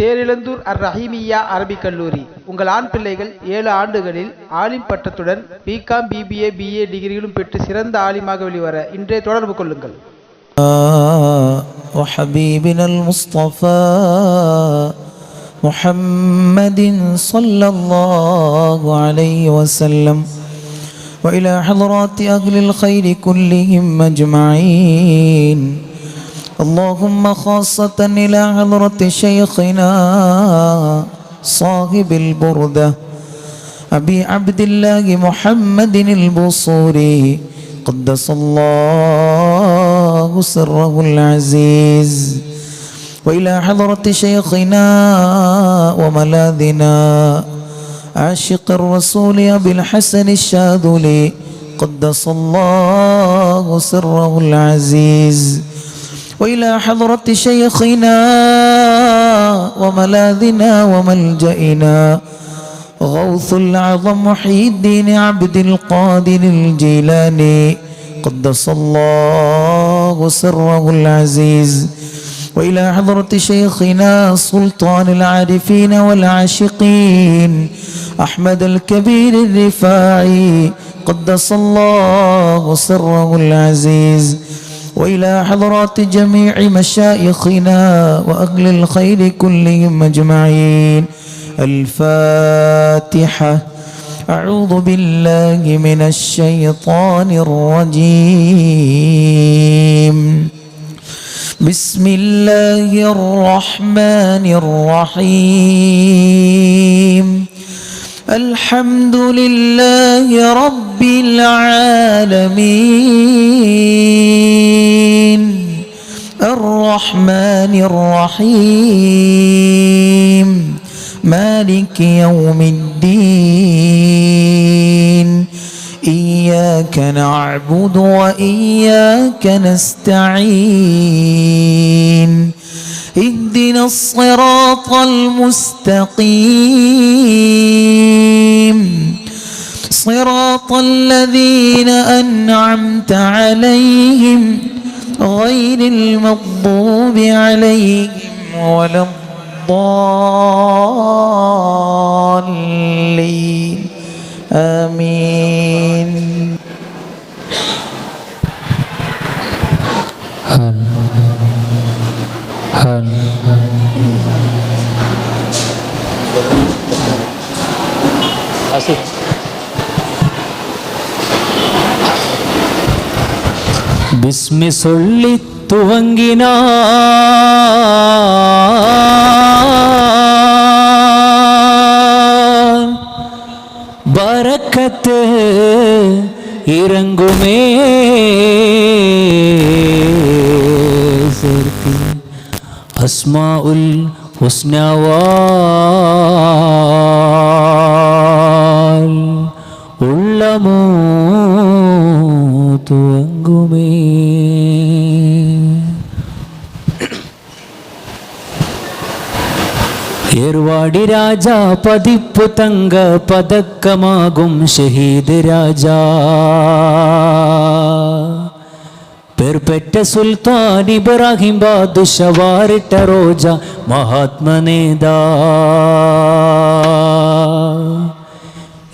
Therizhandur அர்-ரஹீமிய்யா Arabic கல்லூரி. உங்கள் ஆண் பிள்ளைகள் 7 ஆண்டுகளில் ஆலிம் பட்டத்துடன் பிகாம், பிபிஏ, பிஏ டிகிரிகளும் பெற்று சிறந்த ஆலிமாக வெளிவர இன்றே தொடர்பு கொள்ளுங்கள். وحبيبنا المصطفى محمد صلى الله عليه وسلم وإلى حضرات أهل الخير كلهم أجمعين. اللهم خاصة إلى حضرة شيخنا صاحب البردة أبي عبد الله محمد البصوري قدس الله سره العزيز، وإلى حضرة شيخنا وملاذنا عاشق الرسول أبي الحسن الشاذلي قدس الله سره العزيز، وإلى حضرة شيخنا وملاذنا وملجئنا غوث العظم محي الدين عبد القادر الجيلاني قدس الله سره العزيز، وإلى حضرة شيخنا سلطان العارفين والعاشقين أحمد الكبير الرفاعي قدس الله سره العزيز، وإلى حضرات جميع مشايخنا وأهل الخير كلهم أجمعين. الفاتحة. أعوذ بالله من الشيطان الرجيم. بسم الله الرحمن الرحيم. الحمد لله رب العالمين الرحمن الرحيم مالك يوم الدين إياك نعبد وإياك نستعين اهدنا الصراط المستقيم صراط الذين أنعمت عليهم غير المغضوب عليهم ولا الضالين آمين. பிஸ்மி சொல்லி துவங்கினா பரக்கத்து இறங்குமே அஸ்மாஉல் ஹுஸ்னாவால் உள்ளமோ துவங்குமே. ஏர்வாடி ராஜா பதிப்பு தங்க பதக்கமாகும் ஷஹீது ராஜா பேர் பெற்ற சுல்தான் இப்ராஹிம் பாதுஷவாரிட்ட ரோஜா மகாத்மனேதா.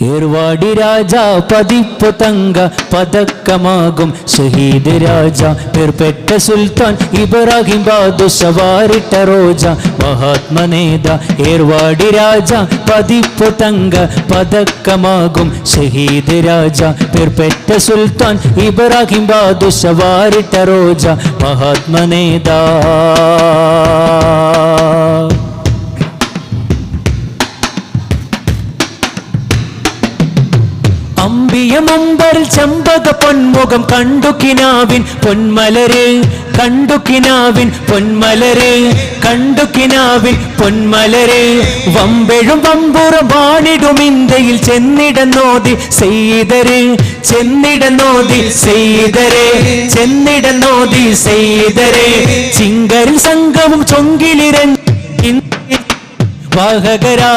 ஏர்வாடி ராஜா பதிப்பு தங்க பதக்கமாகும் ஷஹீது ராஜா பேர் பெற்ற சுல்தான் இப்ராஹிம் பாதுஷவாரிட்ட ரோஜா மகாத்மனேதா. ஏர்வாடி ராஜா பதிப்பு தங்க பதக்கமாகும் ஷஹீது ராஜா பேர் பெற்ற சுல்தான் இப்ராஹிம் பாதுஷவாரிட்ட ரோஜா மகாத்மனேதா. അമ്പിയമമ്പറിൽ ചെമ്പക പൊന്മുഖം കണ്ടു കിനാവിൻ പൊന്മലര് കണ്ടു കിനാവിൻ പൊന്മലര് കണ്ടു കിനാവിൻ പൊന്മലര് വമ്പെഴും വമ്പുറം വാണിടും ഇന്ത്യയിൽ ചെന്നിടന്നോതി സെയ്തര് ചെന്നിടന്നോതി സെയ്തര് ചെന്നിടന്നോതി സെയ്തര് ചിങ്കരിൽ സംഘവും ചൊങ്കിലിരങ്ങി വാഹകരാ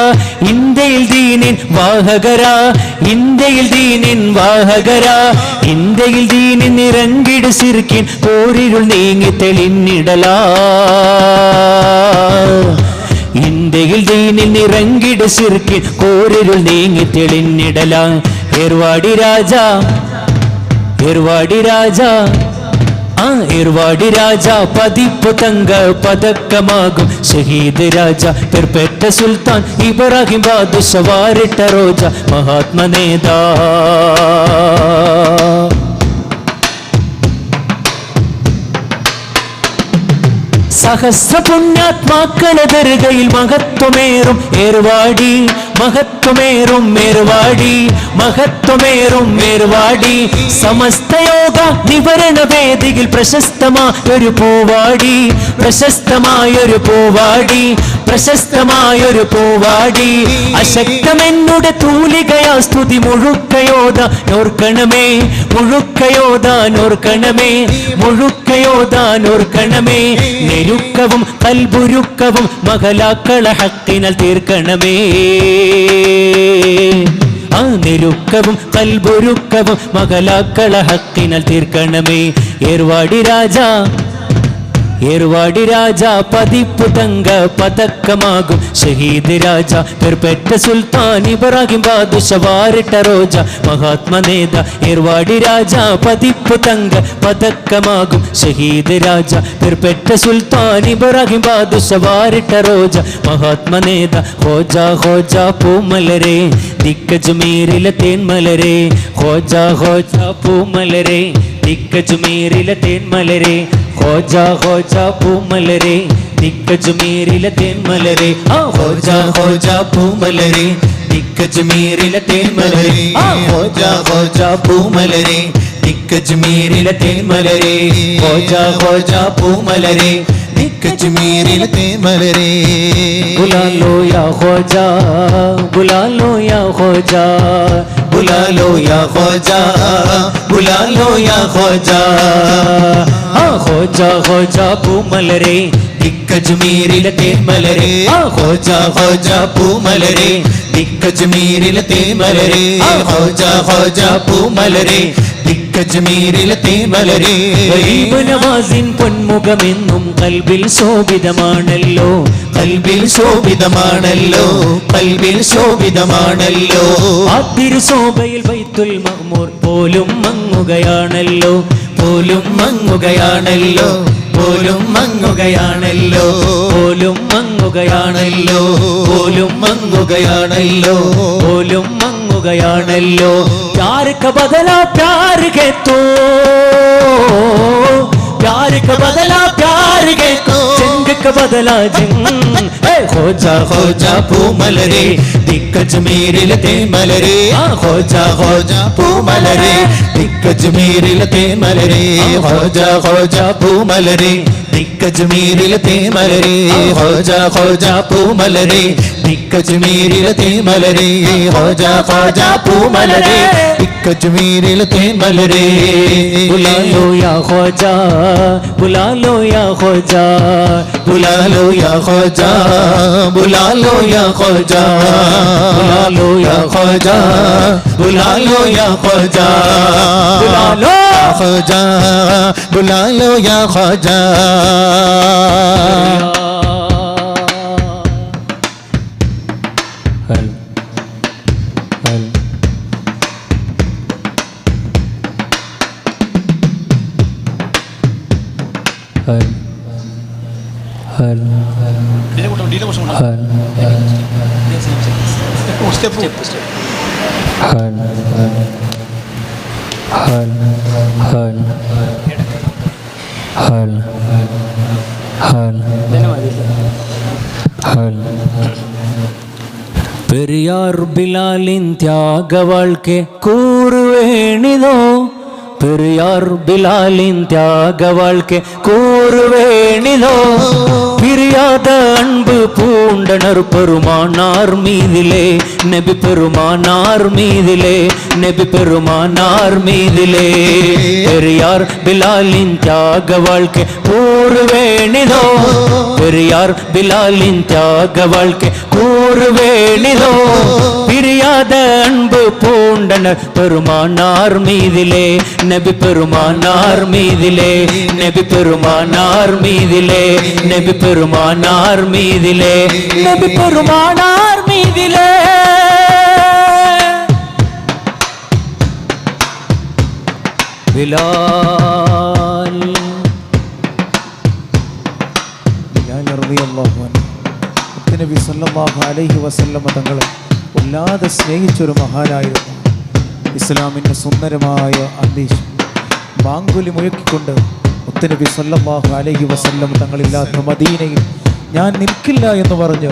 ഇന്ത്യയിൽ ദീനിൻ വാഹകരാ ഇന്ത്യയിൽ ദീനിൻ വാഹകരാ ഇന്ത്യയിൽ ദീനിൻ നിറങ്കിട് സിർക്കിൻ പോരിരുൾ നീങ്ങി തെളിഞ്ഞിടലാ ഇന്ത്യയിൽ ദീനിൽ നിറങ്ങിട സിർക്കിൻ കോരിരുൾ നീങ്ങി തെളിഞ്ഞിടല ഏർവാടി രാജ ഏർവാടി രാജ ഏർവാടി രാജ പതിപ്പ് തങ്ക പതക്കമാകും ഷഹീദ് രാജ പെർപെറ്റ സുൽത്താൻ ഇബ്രാഹിം ബാദുഷ വാരിട്ട റോജ മഹാത്മ നേതാ സഹസ്ര പുണ്യാത്മാക്കളെ ദർഗയിൽ മഹത്വമേറും ഏർവാടി മഹത്വമേറും ഏർവാടി മഹത്വമേറും ഏർവാടി സമസ്ത യോഗ നിവരണ വേദിയിൽ പ്രശസ്തമായൊരു പൂവാടി പ്രശസ്തമായൊരു പൂവാടി പ്രശസ്തമായൊരു പൂവാടി അശക്തമെന്നുടെ തൂലികയാ സ്തുതി മുഴുക്കയോദാനോർക്കണമേ മുഴുക്കയോദാനോർക്കണമേ മുഴുക്കയോദാനോർക്കണമേ നെരുക്കവും കൽബുരുക്കവും മഹലാക്കള ഹക്കിനാൽ തീർക്കണമേ നെരുക്കവും കൽബുരുക്കവും മഹലാക്കള ഹക്കിനാൽ തീർക്കണമേ ഏർവാടി രാജ ഏർവാടി രാജ പതിപ്പ് തങ്ക പതക്കമാകും ഷഹീദ് രാജ പെർപെറ്റ സുൽത്താൻ ഇബ്രാഹിം ബാദുഷ വാരിട്ട റോജ മഹാത്മ നേത ഏർവാടി രാജ പതിപ്പ് തങ്ക പതക്കമാകും ഷഹീദ് രാജ പെർപെറ്റ സുൽത്താൻ ഇബ്രാഹിം ബാദുഷ വാരിട്ട റോജ മഹാത്മ നേത ഹോജ ഹോജ പൂമലരെ ദിക്കജ്മീരിലെ തേന്മലരെ ഹോജ ഹോജ പൂമലരെ ദിക്കജ്മീരിലെ തേന്മലരെ ഹോജ ഹോജ പൂമലരെ ദിക്കജ്മീരിലെ തേന്മലരെ ഹോജ ഹോജ പൂമലരെ ദിക്കജ്മീരിലെ തേന്മലരെ ഹോജ ഹോജ പൂമലരെ ദിക്കജ്മീരിലെ തേന്മലരെ ഹോജ ഹോജ പൂമലരെ ദിക്കജ്മീരിലെ തേന്മലരെ बुला लो या ख्वाजा बुला लो या ख्वाजा बुला लो या ख्वाजा बुला लो या ख्वाजा ख्वाजा ख्वाजा പൂമലരെ ദിക്കജ്മീരിലെ തേന്മലരെ ख्वाजा ख्वाजा പൂമലരെ ദിക്കജ്മീരിലെ തേന്മലരെ ख्वाजा ख्वाजा പൂമലരെ ദിക്കജ്മീരിലെ തേന്മലരെ ഗരീബ് നവാസിൻ പൊന്മുഖമെന്നും കൽബിൽ ശോഭിതമാണല്ലോ കൽബിൽ ശോഭിതമാണല്ലോ കൽബിൽ ശോഭിതമാണല്ലോ അതിർശോഭയിൽ ബൈത്തുൽ മഅ്മൂർ പോലും മങ്ങുകയാണല്ലോ പോലും മങ്ങുകയാണല്ലോ പോലും മങ്ങുകയാണല്ലോ പോലും മങ്ങുകയാണല്ലോ പോലും മങ്ങുകയാണല്ലോ പോലും മങ്ങുകയാണല്ലോ प्यार का बदला प्यार के तो प्यार का बदला प्यार के तो जंग का बदला जंग खोजा खोजा പൂമലരെ ദിക്കജ്മീരിലെ തേന്മലരെ खोजा खोजा പൂമലരെ ദിക്കജ്മീരിലെ തേന്മലരെ खोजा खोजा പൂമലരെ ദിക്കജ്മീരിലെ തേന്മലരെ खोजा खोजा പൂമലരെ ദിക്കജ്മീരിലെ തേന്മലരെ खोजा खोजा പൂമലരെ ദിക്കജ്മീരിലെ തേന്മലരെ बुला लो या ख्वाजा बुला लो या ख्वाजा बुला लो या ख्वाजा बुला लो या ख्वाजा बुला लो या ख्वाजा बुला लो या ख्वाजा बुला लो ख्वाजा बुला लो या ख्वाजा പെരിയാർ ബിലാലിൻ ത്യാഗവാൾക്ക് കൂറുവേണിതോ പെരിയാർ ബിലാലിൻ ത്യാഗവാൾക്ക് കൂറുവേണിതോ പിരിയാത അൻപ് പൂണ്ടണർ പെരുമാനാർ മീതിലെ നബി പെരുമാനാർ മീതിലെ നബി പെരുമാനാർ മീതിലെ പെരിയാർ ബിലാലിൻ ത്യാഗവാൾക്ക് കൂറുവേണിതോ പെരിയാർ ബിലാലിൻ ത്യാഗവാൾക്ക് കൂറുവേണിതോ പിരിയാത അൻപ് പൂണ്ടണർ പെരുമാനാർ മീതിലെ നബി പെരുമാനാർ മീതിലെ നബി പെരുമാനാർ മീതിലെ നബി പെരുമാനാർ മീതിലെ നബി പെരുമാനാർ മീതിലെ ബിലാൽ റളിയല്ലാഹു അൻഹു നബി സല്ലല്ലാഹു അലൈഹി വസല്ലം തങ്ങളെ വല്ലാതെ സ്നേഹിച്ചൊരു മഹാനായിരുന്നു. ഇസ്ലാമിൻ്റെ സുന്ദരമായ അന്തരീക്ഷം ബാങ്കുലി മുഴക്കിക്കൊണ്ട് മുത്തനബി സല്ലല്ലാഹു അലൈഹി വസല്ലം തങ്ങളില്ലാത്ത മദീനയിൽ ഞാൻ നിൽക്കില്ല എന്ന് പറഞ്ഞു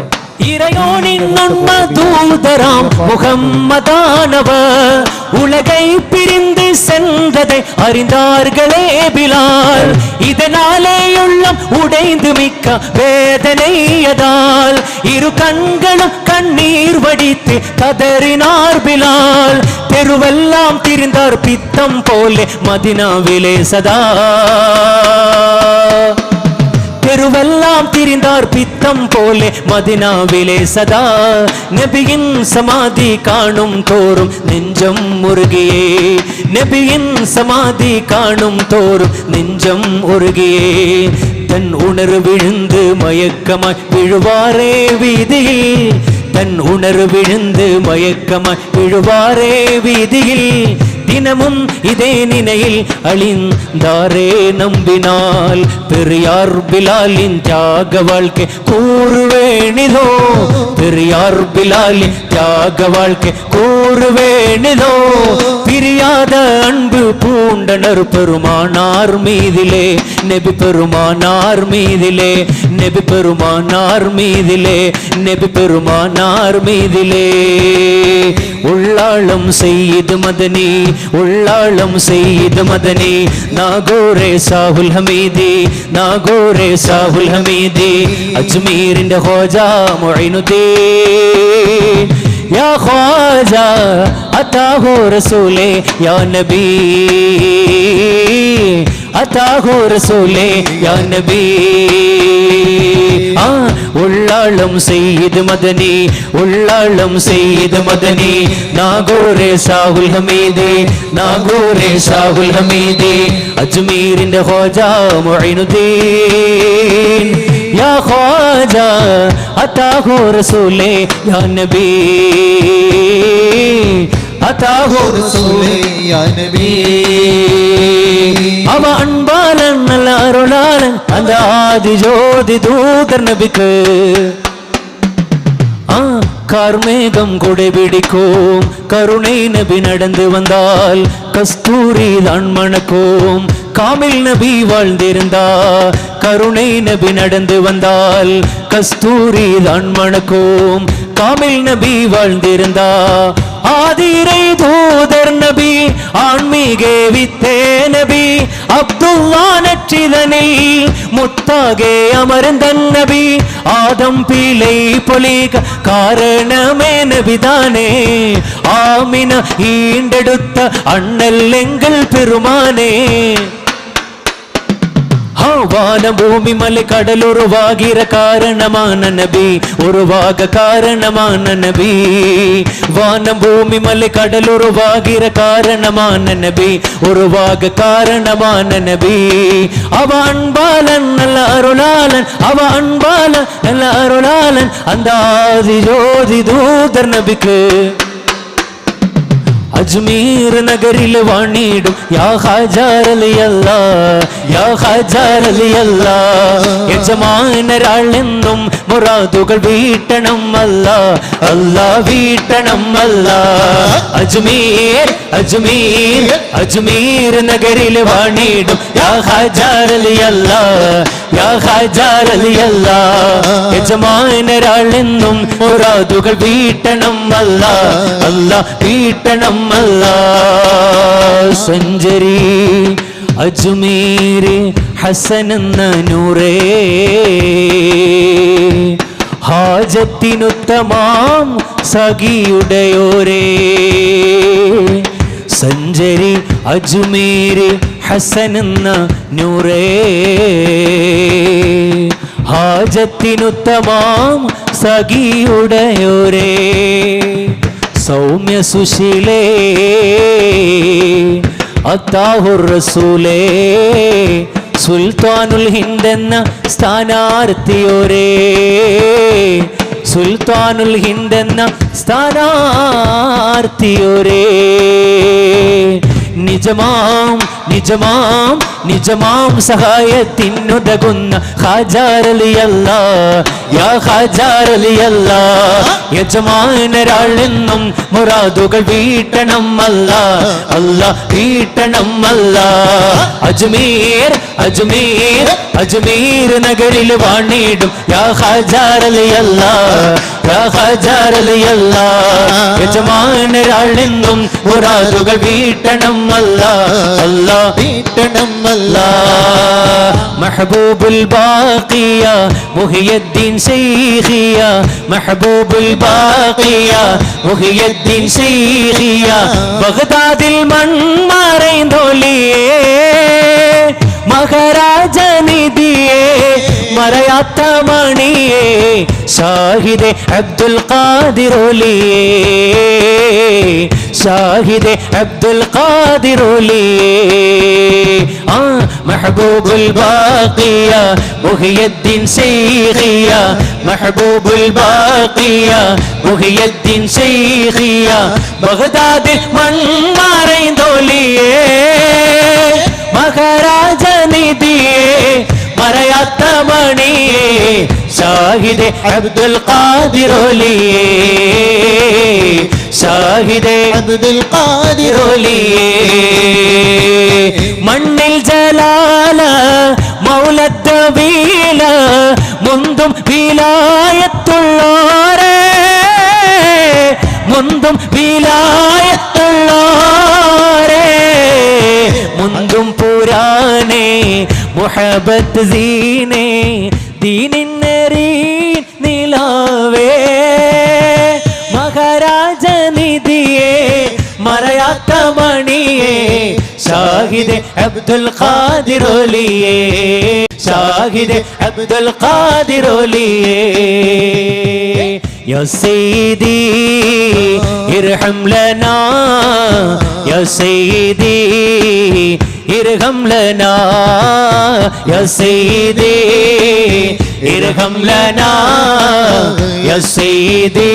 தூதராம் முகம்மதானவர் உலகை பிரிந்து சென்றதை அறிந்தார்களே பிலால். இதனாலே உள்ளம் உடைந்து மிக்க வேதனையதால் இரு கண்களும் கண்ணீர் வடித்து கதறினார் பிலால். தெருவெல்லாம் திரிந்தார் பித்தம் போலே மதினாவிலே சதா. தெருவெல்லாம் திரிந்தார் பித்தம் போலே மதினாவிலே சதா. நபியின் சமாதி காணும் தோறும் நெஞ்சம் முருகியே நபியின் சமாதி காணும் தோறும் நெஞ்சம் உருகியே. தன் உணர்வு விழுந்து மயக்கமாய் விழுவாரே வீதியில் தன் உணர்வு விழுந்து மயக்கமாய் விழுவாரே வீதியில். தினமும் இதே நினையில் அழிந்தாரே நம்பினால் பெரியார் பிலாலின் தியாக வாழ்க்கை கூறுவேணிதோ. பெரியார் பிலாலின் தியாக வாழ்க்கை கூறுவேணிதோ. பிரியாத அன்பு பூண்டனர் பெருமானார் மீதிலே நபி பெருமானார் மீதிலே நபி பெருமானார் மீதிலே நபி பெருமானார் மீதிலே. உள்ளாளம் செய்து மதனி உள்ளாளம் செய்து மதனி നാഗോരെ സാഹുൽ ഹമീദി നാഗോരെ സാഹുൽ ഹമീദി അജ്മീരിന്റെ ഖോജാ മുഈനുദ്ദീൻ യാ ഖോജാ അതാഹു റസൂലേ യാ നബി അതാഹു റസൂലേ യാ നബി. உள்ளாளம் செய்து மதனி உள்ளாளம் செய்து மதனி നാഗോരെ സാഹുൽ ഹമീദി നാഗോരെ സാഹുൽ ഹമീദി അജ്മീരിന്റെ ഖോജാ മുഈനുദ്ദീൻ യാ ഖോജാ അതാഹു റസൂലേ യാ നബി അതാഹു റസൂലേ യാ നബി. അവ അൻപാലൻ നല്ല അരുളാലൻ அந்த ஆதி ஜோதி தூதர் நபிக்கு கார்மேகம் கொடை பிடிக்கும் கருணை நபி நடந்து வந்தால் கஸ்தூரி தான் மணக்கும். காமில் நபி வாழ்ந்திருந்தா கருணை நபி நடந்து வந்தால் கஸ்தூரி தான் மணக்கும். காமில் நபி வாழ்ந்திருந்தா ஆதிரை தூதர் நபி ஆன்மீக வித்தே நபி அப்துல்லா நற்றிதனில் முத்தாகே அமர்ந்த நபி ஆதம் பிழை பொலிக காரணமே நபிதானே. ஆமின ஈண்டெடுத்த அண்ணல் எங்கள் பெருமானே. வான பூமி மலை கடல் உருவாகிற காரணமான நபி உருவாக காரணமான நபி. வான பூமி மலை கடல் உருவாகிற காரணமான நபி உருவாக காரணமான நபி. அவ அன்பாலன் நல்ல அருளாளன் அவ அன்பாலன் நல்ல அருளாளன் அந்த ஆதி ஜோதி தூதர் நபிக்கு. അജ്മീർ നഗരിൽ വാണിടും യാ ഖാജർ അലിയല്ലാ യാ ഖാജർ അലിയല്ലാ. യജമാനരാളെന്നും മുറാദുകൾ വീട്ടണം അല്ലാ അല്ലാ വീട്ടണം അല്ലാ. അജ്മീർ അജ്മീർ അജ്മീർ നഗരിൽ വാണിടും യാ ഖാജർ അലിയല്ലാ യാ ഖാജർ അലിയല്ലാ. യജമാനരാളെന്നും മുറാദുകൾ വീട്ടണം അല്ലാ അല്ലാ വീട്ടണം അല്ലാ. സഞ്ചരി അജ്മീർ ഹസൻ എന്ന നൂറേ ഹാജത്തിനുത്തമാം സഖിയുടയോരേ. സഞ്ചരി അജ്മീർ ഹസൻ എന്ന നൂറേ ഹാജത്തിനുത്തമാം സഖിയുടയോരേ. സൗമ്യ സുശീലേ അത്താഹുർ റസൂലേ സുൽത്താനുൽ ഹിന്ദ് എന്ന സ്ഥാനാർത്ഥിയോരേ സുൽത്താനുൽ ഹിന്ദ് എന്ന സ്ഥാനാർത്ഥിയോരേ നിജമാം സഹായത്തിനുതകുന്ന ഖാജാറലിയല്ല യാ ഖാജാറലിയല്ല യജമാനരാളെന്നും മുറാദുകൾ വീട്ടണം അല്ല അല്ല വീട്ടണം അല്ല അജ്മീർ നഗരിൽ വാണിടും യാ ഖാജാറലിയല്ല യാ ഖാജാറലിയല്ല യജമാനരാളെന്നും മുറാദുകൾ വീട്ടണം അല്ല അല്ല വീട്ടണം അല്ല മെഹബൂബുൽ ബാഖിയ മുഹിയുദ്ദീൻ ശൈഖിയ മെഹബൂബുൽ ബാഖിയ മുഹിയുദ്ദീൻ ശൈഖിയ ബഗ്ദാദിൽ മൺമറൈന്തോലിയേ മഹാരാജനിധിയേ മറയാത്ത മണിയേ ഷാഹിദെ അബ്ദുൽ ഖാദിർ ഓലിയേ ഷാഹിദെ അബ്ദുൽ ഖാദിർ ഓലിയേ മെഹബൂബുൽ ബാഖിയ മുഹിയുദ്ദീൻ ശൈഖിയ മെഹബൂബുൽ ബാഖിയ മുഹിയുദ്ദീൻ ശൈഖിയ ബഗ്ദാദിൽ മൺമറൈന്തോലിയേ മഹാരാജനിധിയേ മറയാത്ത മണിയേ ഷാഹിദെ അബ്ദുൽ ഖാദിർ ഓലിയേ ഷാഹിദെ അബ്ദുൽ ഖാദിർ ഓലിയേ മണ്ണിൽ ജലാല മൗലദ്ദവീല മുന്തും വിലായത്തുള്ളോരേ മുന്തും വിലായത്തുള്ളോരേ മുന്തും പുരാനേ മുഹബത്ത് സീനേ ദീനിന്നരീ നിലാവേ മഹാരാജനിധിയേ മറയാത്ത മണിയേ ഷാഹിദെ അബ്ദുൽ ഖാദിർ ഓലിയേ ഷാഹിദെ അബ്ദുൽ ഖാദിർ ഓലിയേ യാ സയ്യിദി ഇർഹം ലനാ യാ സയ്യിദി ഇർഹം ലനാ യാ സയ്യിദി ഇർഹം ലനാ യാ സയ്യിദി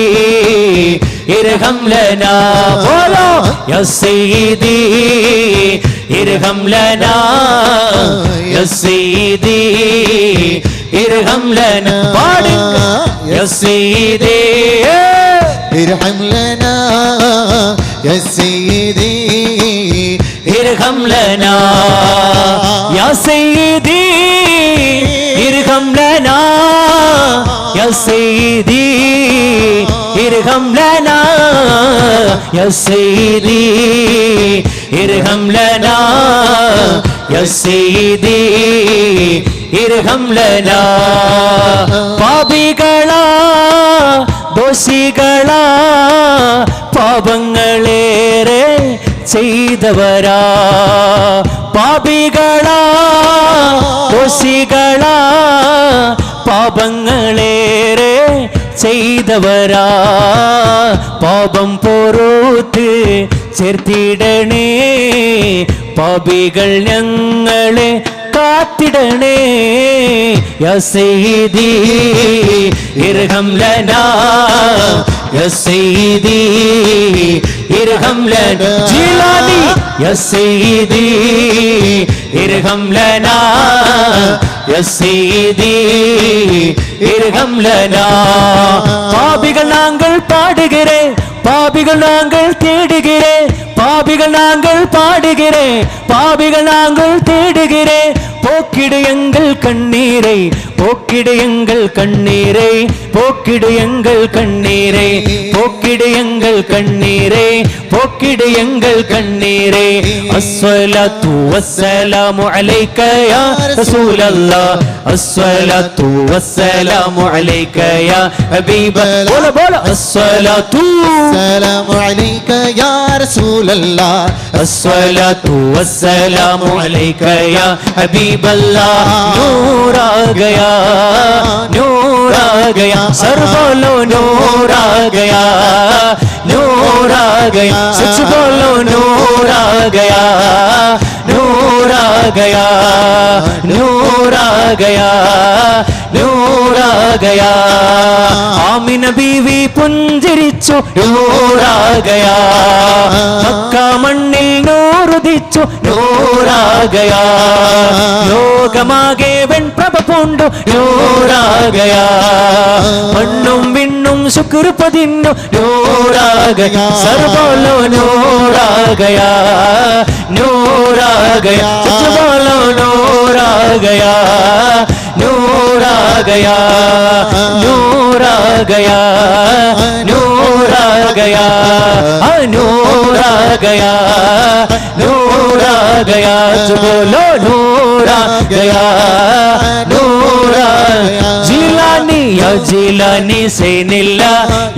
ഇർഹം ലനാ ബോലോ യാ സയ്യിദി ഇർഹം ലനാ യാ സയ്യിദി ഇർഹം ലനാ പാടുക യാ സയ്യിദി ഇർഹം ലനാ യാ സയ്യിദി ഇർഹം ലനാ യാ സയ്യിദി ഇർഹം ലനാ യാ സയ്യിദി ഇർഹം ലനാ യാ സയ്യിദി ഇർഹം ലനാ യാ സയ്യിദി ഇർഹം ലനാ പാപികളാ ദോഷികളാ പാപങ്ങളേറെ ചെയ്തവരാ പാപികളാ ദോഷികളാ പാപങ്ങളേറെ ചെയ്തവരാ പാപം പൊറുത്ത് ചേർത്തിടണേ പാപികൾ ഞങ്ങളെ കാത്തിടണേ യാ സയ്യിദി ഇർഹം ലനാ യാ സയ്യിദി ഇർഹം ലനാ ജീലാനി യാ സയ്യിദി ഇർഹം ലനാ യാ സയ്യിദി ഇർഹം ലനാ പാപികൾ നാங்கள் പാടുகிறேன் பாபிகள் நாங்கள் தேடுகிறேன் பாபிகள் நாங்கள் பாடுகிறேன் பாபிகள் நாங்கள் தேடுகிறேன் போக்கிடு எங்கள் கண்ணீரை போக்கிடு எங்கள் கண்ணீரை போக்கிடு எங்கள் கண்ணீரை போக்கிடு எங்கள் கண்ணீரை போக்கிடு எங்கள் கண்ணீரை அஸ்ஸலாத்து வஸ்ஸலாமு அலைக யா ரசூலல்லாஹ் அஸ்ஸலாத்து வஸ்ஸலாமு அலைக யா ஹபீபல்லாஹ் போல போல அஸ்ஸலாத்து வஸ்ஸலாமு அலைக யா ரசூலல்லாஹ் அஸ்ஸலாத்து வஸ்ஸலாமு அலைக யா ஹபீபல்லாஹ் நூர் ஆ गया नूर आ गया सर बोलो नूर आ गया नूर आ गया सच बोलो नूर आ गया नूर आ गया नूर आ गया नूर आ गया आमिना बीवी പുഞ്ചിരിച്ചു നൂർ ആ ഗയാ മക്ക മണ്ണിൽ നൂർ ഉദിച്ചു നൂർ ആ ഗയാ ലോകമാകെ വെൺപ്രഭ പൂണ്ടു നൂർ ആ ഗയാ മണ്ണും വിണ്ണും ശുക്ർ പതിന്നു നൂർ ആ ഗയാ സർവോലോ നൂർ ആ ഗയാ നൂർ ആ ഗയാ സച്ച് ബോലോ നൂർ ആ ഗയാ नूर आ गया नूर आ गया नूर आ गया नूर आ गया नूर आ गया बोलो नूर आ गया नूर आ जिलानी या जिलानी सैनिल्ला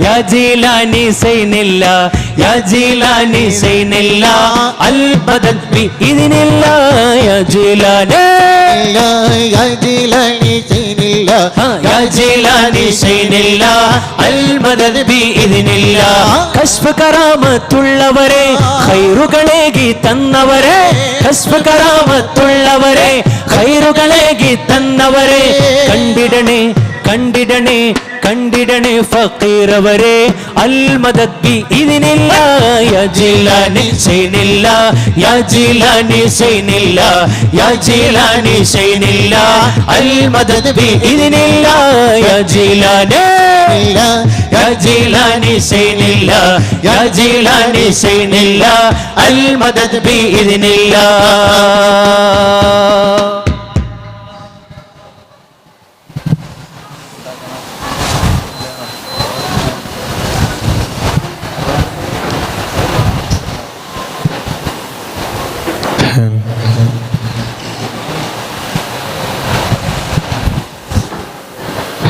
या जिलानी सैनिल्ला या जिलानी सैनिल्ला अल बदल भी इदिनिल्ला या जिलानी या जिलानी सैनिल्ला या जिलानी सैनिल्ला अल बदल भी इदिनिल्ला कश्फ करामतुल्लवरे खैरुगळेगी तन्नवरे कश्फ करामतुल्लवरे खैरुगळेगी तन्नवरे कंडिडणे कंडिडणे कंडिडणे फकीरवरे अल मदद भी इदिनिल्ला या जिलानी सैनिल्ला या जिलानी सैनिल्ला या जिलानी सैनिल्ला अल मदद भी इदिनिल्ला या जिलानी या जिलानी सैनिल्ला या जिलानी सैनिल्ला अल मदद भी इदिनिल्ला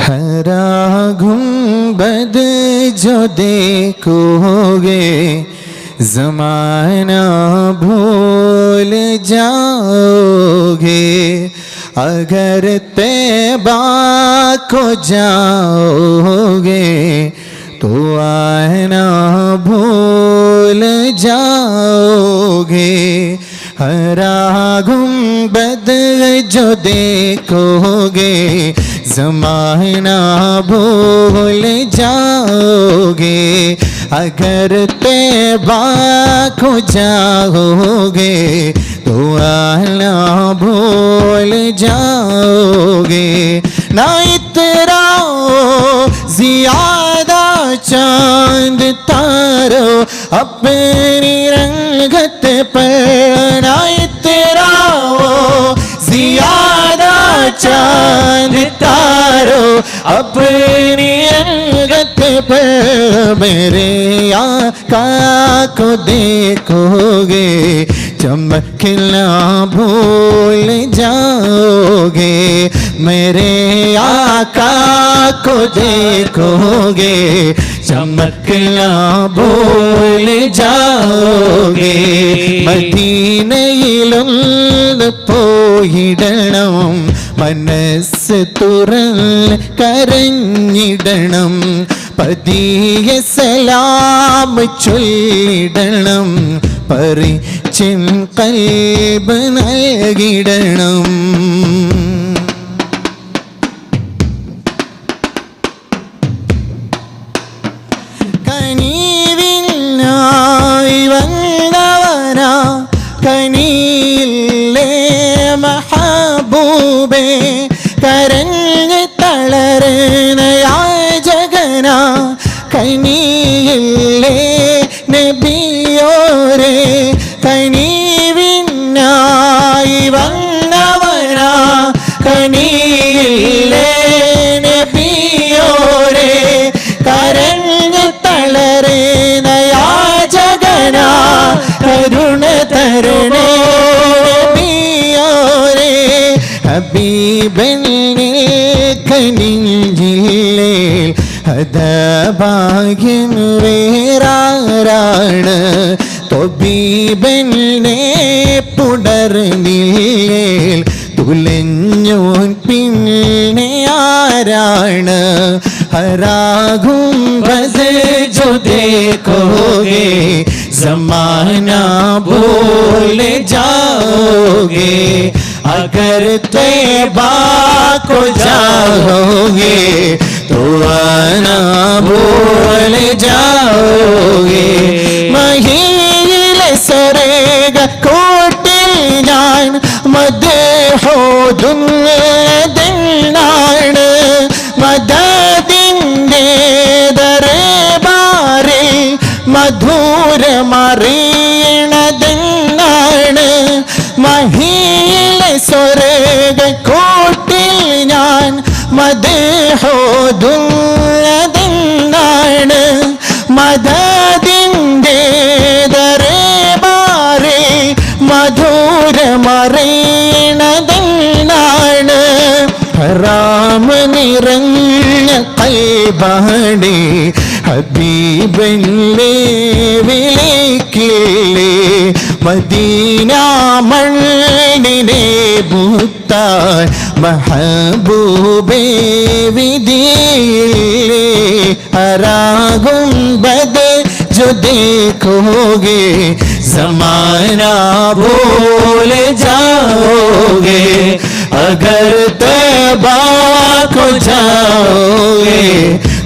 हरा गुंबद जो देखोगे ज़माना भूल जाओगे अगर तैबा को जाओगे तो आना भूल जाओगे हरा गुंबद जो देखोगे ज़माना भूल जाओगे अगर तैबा को जाओगे तो आना भूल जाओगे ना इतराओ ज़ियादा चांद तारो अपनी रंगत पर ना इतराओ ज़ियादा चांद तारो अपनी रंगत पर मेरे आका को देखोगे चमकना भूल जाओगे मेरे आका को देखोगे चमकना भूल जाओगे മദീനയിലൊന്ന് പോയിടണം മനസ്സ് തുറന്ന് കരഞ്ഞിടണം പതിയെ സലാം ചൊല്ലിടണം പരിചിൻ ഖൽബ് നൽകിടണം കനിവിനായി വന്നവനാ കനിയില്ലേ മഹബൂബേ കരഞ്ഞ് തളരുന്ന യാചകന കനിയില്ലേ നബിയോരേ കനിവിനായി വന്നവനാ കനിയില്ലേ നബിയോരേ കരഞ്ഞ് തളരുന്ന യാചകന കരുണ തരണേ നബിയോരേ ഹബീബിനെ കനിഞ്ചില്ലേ ഹദഭാഗ്യൻ വേറാരാണ് തൊബീബിനെ പുണർന്നില്ലേൽ ഉലഞ്ഞോൻ പിന്നെ ആരാണ് ഹരാകും ബസ് जो देखोगे ज़माना भूल जाओगे अगर तैबा को जाओगे तो आना भूल जाओगे महील सरेग कोटिल जान मदहो दुन्नाण मददिंदे दरबारे മധുര മറീണതെന്നാണ് മഹീല സ്വർഗ കോട്ടിൽ ഞാൻ മദഹോദുന്നതെന്നാണ് മദദിൻ്റെ ദരബാരെ മധുര മറീണതെന്നാണ് ഹറാം നിറഞ്ഞ കൽബാണി ഹബീബല്ലേ വിളിക്കില്ലേ മദീന മണ്ണിനെ മുത്താൻ മഹബൂബേ വിധിയില്ലേ ഹറാകും ബദ് जो देखोगे ज़माना भूल जाओगे अगर तौबा को जाओगे